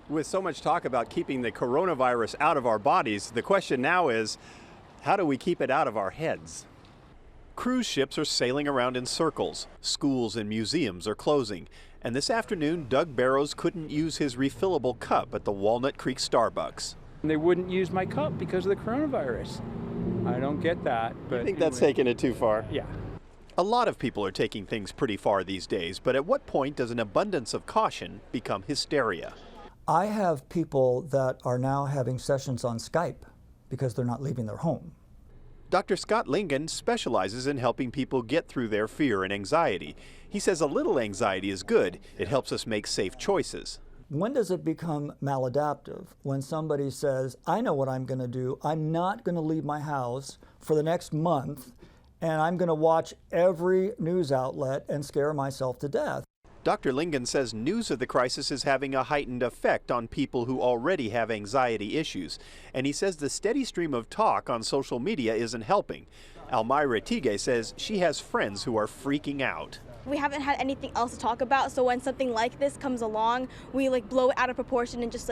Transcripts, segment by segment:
With so much talk about keeping the coronavirus out of our bodies, the question now is, how do we keep it out of our heads? Cruise ships are sailing around in circles. Schools and museums are closing. And this afternoon, Doug Barrows couldn't use his refillable cup at the Walnut Creek Starbucks. They wouldn't use my cup because of the coronavirus. I don't get that. But I think that's taking it too far. Yeah. A lot of people are taking things pretty far these days, but at what point does an abundance of caution become hysteria? I have people that are now having sessions on Skype because they're not leaving their home. Dr. Scott Lingen specializes in helping people get through their fear and anxiety. He says a little anxiety is good. It helps us make safe choices. When does it become maladaptive? When somebody says, I know what I'm going to do. I'm not going to leave my house for the next month, and I'm going to watch every news outlet and scare myself to death. Dr. Lingen says news of the crisis is having a heightened effect on people who already have anxiety issues. And he says the steady stream of talk on social media isn't helping. Almyra Tige says she has friends who are freaking out. We haven't had anything else to talk about, so when something like this comes along, we blow it out of proportion and just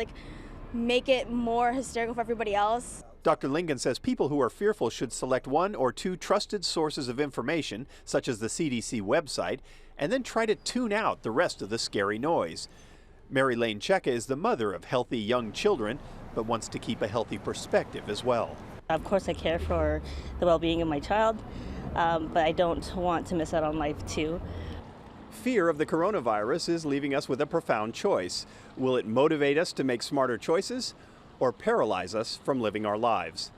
make it more hysterical for everybody else. Dr. Lingen says people who are fearful should select one or two trusted sources of information, such as the CDC website, and then try to tune out the rest of the scary noise. Mary Lane Cheka is the mother of healthy young children, but wants to keep a healthy perspective as well. Of course, I care for the well-being of my child, but I don't want to miss out on life too. Fear of the coronavirus is leaving us with a profound choice. Will it motivate us to make smarter choices or paralyze us from living our lives?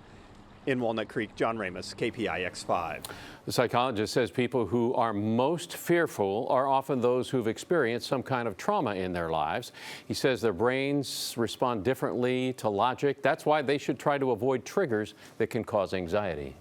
In Walnut Creek, John Ramos, KPIX5. The psychologist says people who are most fearful are often those who've experienced some kind of trauma in their lives. He says their brains respond differently to logic. That's why they should try to avoid triggers that can cause anxiety.